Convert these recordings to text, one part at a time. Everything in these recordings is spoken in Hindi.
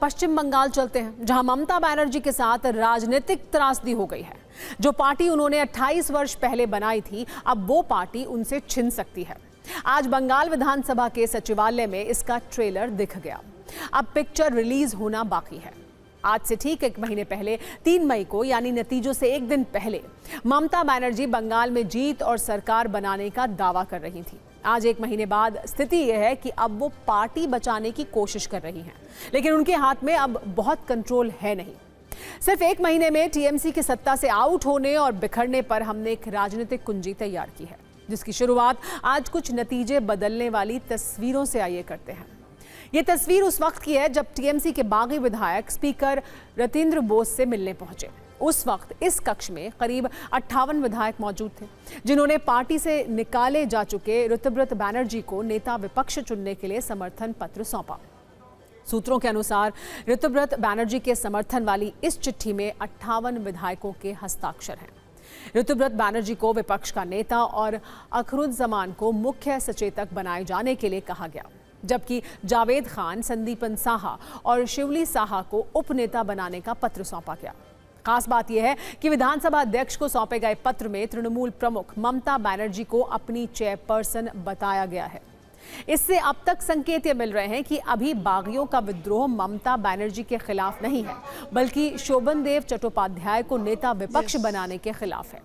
पश्चिम बंगाल चलते हैं, जहां ममता बनर्जी के साथ राजनीतिक त्रासदी हो गई है। जो पार्टी उन्होंने 28 वर्ष पहले बनाई थी, अब वो पार्टी उनसे छिन सकती है। आज बंगाल विधानसभा के सचिवालय में इसका ट्रेलर दिख गया। अब पिक्चर रिलीज होना बाकी है। आज से ठीक 1 महीने पहले 3 मई को, यानी नतीजों से 1 दिन पहले, ममता बनर्जी बंगाल में जीत और सरकार बनाने का दावा कर रही थी। आज 1 महीने बाद स्थिति यह है कि अब वो पार्टी बचाने की कोशिश कर रही हैं, लेकिन उनके हाथ में अब बहुत कंट्रोल है नहीं। सिर्फ 1 महीने में टीएमसी की सत्ता से आउट होने और बिखरने पर हमने एक राजनीतिक कुंजी तैयार की है, जिसकी शुरुआत आज कुछ नतीजे बदलने वाली तस्वीरों से आइए करते हैं। ये तस्वीर उस वक्त की है जब टीएमसी के बागी विधायक स्पीकर रतिंद्र बोस से मिलने पहुंचे। उस वक्त इस कक्ष में करीब 58 विधायक मौजूद थे, जिन्होंने पार्टी से निकाले जा चुके ऋतुव्रत बनर्जी को नेता विपक्ष चुनने के लिए समर्थन पत्र सौंपा। सूत्रों के अनुसार ऋतुव्रत बनर्जी के समर्थन वाली इस चिट्ठी में 58 विधायकों के हस्ताक्षर हैं। ऋतुव्रत बनर्जी को विपक्ष का नेता और अखरुद्दीन को मुख्य सचेतक बनाए जाने के लिए कहा गया, जबकि जावेद खान, संदीपन साहा और शिवली साहा को उपनेता बनाने का पत्र सौंपा गया। खास बात यह है कि विधानसभा अध्यक्ष को सौंपे गए पत्र में तृणमूल प्रमुख ममता बनर्जी को अपनी चेयरपर्सन बताया गया है। इससे अब तक संकेत ये मिल रहे हैं कि अभी बागियों का विद्रोह ममता बनर्जी के खिलाफ नहीं है, बल्कि शोभनदेव चट्टोपाध्याय को नेता विपक्ष बनाने के खिलाफ है।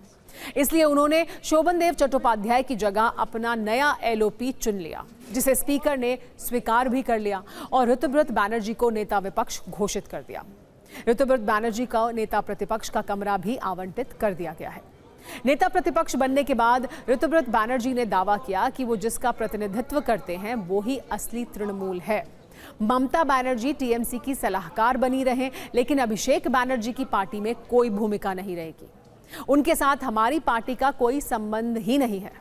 इसलिए उन्होंने शोभनदेव चट्टोपाध्याय की जगह अपना नया एलओपी चुन लिया, जिसे स्पीकर ने स्वीकार भी कर लिया और ऋतुव्रत बनर्जी को नेता विपक्ष घोषित कर दिया। ऋतुव्रत बनर्जी का नेता प्रतिपक्ष का कमरा भी आवंटित कर दिया गया है। नेता प्रतिपक्ष बनने के बाद ऋतुव्रत बनर्जी ने दावा किया कि वो जिसका प्रतिनिधित्व करते हैं वो ही असली तृणमूल है। ममता बनर्जी टीएमसी की सलाहकार बनी रहे, लेकिन अभिषेक बनर्जी की पार्टी में कोई भूमिका नहीं रहेगी। उनके साथ हमारी पार्टी का कोई संबंध ही नहीं है।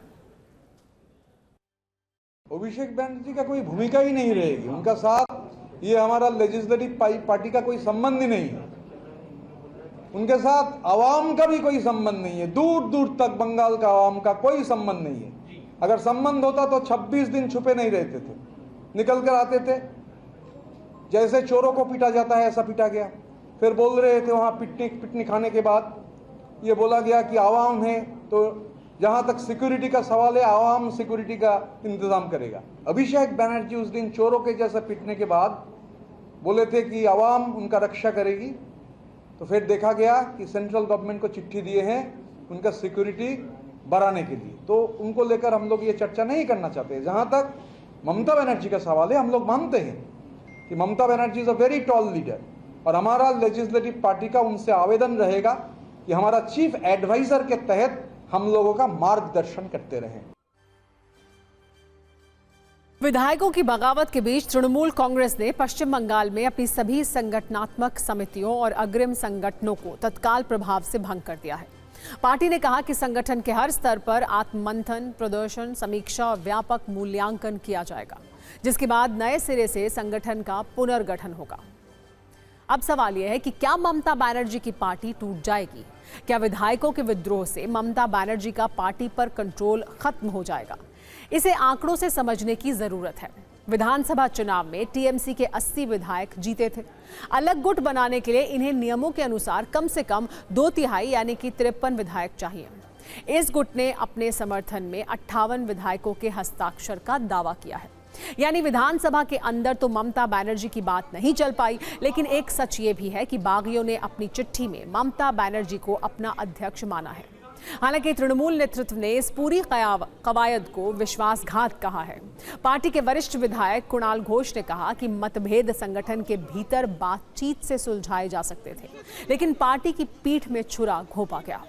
अभिषेक बनर्जी का कोई भूमिका ही नहीं रहेगी, उनका साथ ये हमारा लेजिस्लेटिव पार्टी का कोई संबंध ही नहीं है। उनके साथ आवाम का भी कोई संबंध नहीं है, दूर दूर तक बंगाल का आवाम का कोई संबंध नहीं है। अगर संबंध होता तो 26 दिन छुपे नहीं रहते थे, निकल कर आते थे। जैसे चोरों को पीटा जाता है ऐसा पीटा गया। फिर बोल रहे थे वहाँ पिकनिक खाने के बाद ये बोला गया कि आवाम है, तो जहाँ तक सिक्योरिटी का सवाल है, आवाम सिक्योरिटी का इंतजाम करेगा। अभिषेक बनर्जी उस दिन चोरों के जैसा पीटने के बाद बोले थे कि आवाम उनका रक्षा करेगी। तो फिर देखा गया कि सेंट्रल गवर्नमेंट को चिट्ठी दिए हैं उनका सिक्योरिटी बढ़ाने के लिए। तो उनको लेकर हम लोग ये चर्चा नहीं करना चाहते। जहाँ तक ममता बनर्जी का सवाल है, हम लोग मानते हैं कि Mamata Banerjee is a very tall leader, और हमारा लेजिस्लेटिव पार्टी का उनसे आवेदन रहेगा कि हमारा चीफ एडवाइजर के तहत हम लोगों का मार्गदर्शन करते रहें। विधायकों की बगावत के बीच तृणमूल कांग्रेस ने पश्चिम बंगाल में अपनी सभी संगठनात्मक समितियों और अग्रिम संगठनों को तत्काल प्रभाव से भंग कर दिया है। पार्टी ने कहा कि संगठन के हर स्तर पर आत्ममंथन, प्रदर्शन, समीक्षा और व्यापक मूल्यांकन किया जाएगा, जिसके बाद नए सिरे से संगठन का पुनर्गठन होगा। अब सवाल यह है कि क्या ममता बनर्जी की पार्टी टूट जाएगी? क्या विधायकों के विद्रोह से ममता बनर्जी का पार्टी पर कंट्रोल खत्म हो जाएगा? इसे आंकड़ों से समझने की जरूरत है। विधानसभा चुनाव में टीएमसी के 80 विधायक जीते थे। अलग गुट बनाने के लिए इन्हें नियमों के अनुसार कम से कम 2/3 यानी कि 53 विधायक चाहिए। इस गुट ने अपने समर्थन में 58 विधायकों के हस्ताक्षर का दावा किया है। यानी विधानसभा के अंदर तो ममता बनर्जी की बात नहीं चल पाई, लेकिन एक सच ये भी है कि बागियों ने अपनी चिट्ठी में ममता बनर्जी को अपना अध्यक्ष माना है। हालांकि तृणमूल नेतृत्व ने इस पूरी कवायद को विश्वासघात कहा है। पार्टी के वरिष्ठ विधायक कुणाल घोष ने कहा कि मतभेद संगठन के भीतर बातचीत से सुलझाए जा सकते थे, लेकिन पार्टी की पीठ में छुरा घोंपा गया।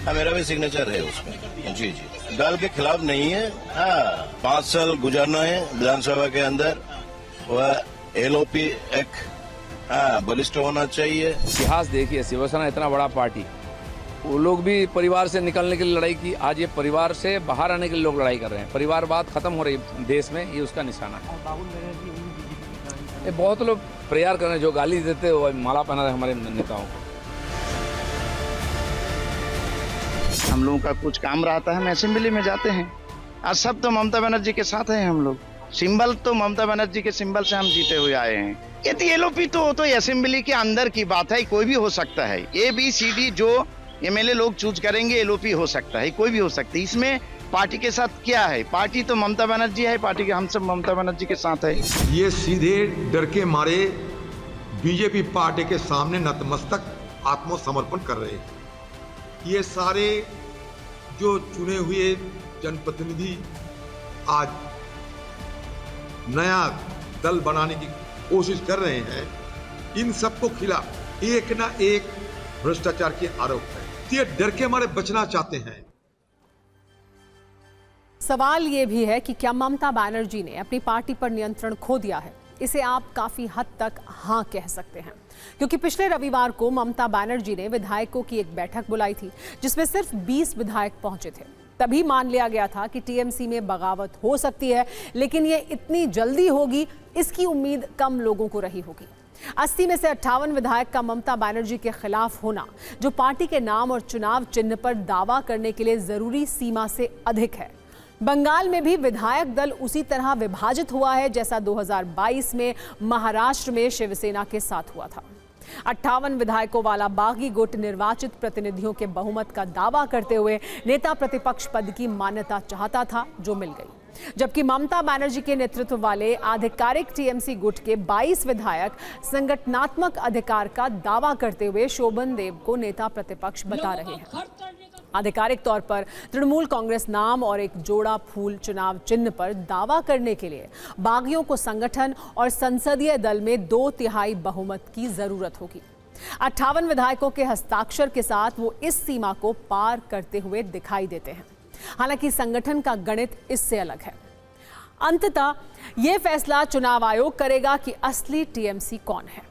मेरा भी सिग्नेचर है उसमें। जी जी, दल के खिलाफ नहीं है। हाँ, 5 साल गुजारना है विधानसभा के अंदर। वह एलओपी एक बलिष्ठ होना चाहिए। इतिहास देखिए, शिवसेना इतना बड़ा पार्टी, वो लोग भी परिवार से निकलने के लिए लड़ाई की। आज ये परिवार से बाहर आने के लिए लोग लड़ाई कर रहे हैं। परिवारवाद खत्म हो रही है देश में, ये उसका निशाना है। ये बहुत लोग प्रेयर कर रहे हैं, जो गाली देते हैं वो माला पहना रहे हमारे नेताओं को। हम लोगों का कुछ काम रहता है, हम असेंबली में जाते हैं। और सब तो ममता बनर्जी के साथ हैं हम लोग। सिंबल तो ममता बनर्जी के सिंबल से हम जीते हुए आए हैं। यदि एलओपी तो असेंबली के अंदर की बात है, कोई भी हो सकता है। ABCD जो MLA लोग चूज करेंगे एलओपी हो सकता है, कोई भी हो सकता है। इसमें पार्टी के साथ क्या है? पार्टी तो ममता बनर्जी है, पार्टी के हम सब ममता बनर्जी के साथ है। ये सीधे डर के मारे बीजेपी पार्टी के सामने नतमस्तक आत्मसमर्पण कर रहे हैं। ये सारे जो चुने हुए जनप्रतिनिधि आज नया दल बनाने की कोशिश कर रहे हैं, इन सबको खिलाफ एक ना एक भ्रष्टाचार के आरोप है। ये डर के मारे बचना चाहते हैं। सवाल ये भी है कि क्या ममता बनर्जी ने अपनी पार्टी पर नियंत्रण खो दिया है? इसे आप काफी हद तक हाँ कह सकते हैं, क्योंकि पिछले रविवार को ममता बनर्जी ने विधायकों की एक बैठक बुलाई थी जिसमें सिर्फ 20 विधायक पहुंचे थे। तभी मान लिया गया था कि टीएमसी में बगावत हो सकती है, लेकिन ये इतनी जल्दी होगी इसकी उम्मीद कम लोगों को रही होगी। 80 में से 58 विधायक का ममता बनर्जी के खिलाफ होना, जो पार्टी के नाम और चुनाव चिन्ह पर दावा करने के लिए जरूरी सीमा से अधिक है। बंगाल में भी विधायक दल उसी तरह विभाजित हुआ है जैसा 2022 में महाराष्ट्र में शिवसेना के साथ हुआ था। 58 विधायकों वाला बागी गुट निर्वाचित प्रतिनिधियों के बहुमत का दावा करते हुए नेता प्रतिपक्ष पद की मान्यता चाहता था, जो मिल गई। जबकि ममता बनर्जी के नेतृत्व वाले आधिकारिक टीएमसी गुट के 22 विधायक संगठनात्मक अधिकार का दावा करते हुए शोभन देव को नेता प्रतिपक्ष बता रहे हैं। आधिकारिक तौर पर तृणमूल कांग्रेस नाम और एक जोड़ा फूल चुनाव चिन्ह पर दावा करने के लिए बागियों को संगठन और संसदीय दल में 2/3 बहुमत की जरूरत होगी। 58 विधायकों के हस्ताक्षर के साथ वो इस सीमा को पार करते हुए दिखाई देते हैं। हालांकि संगठन का गणित इससे अलग है। अंततः ये फैसला चुनाव आयोग करेगा कि असली टीएमसी कौन है।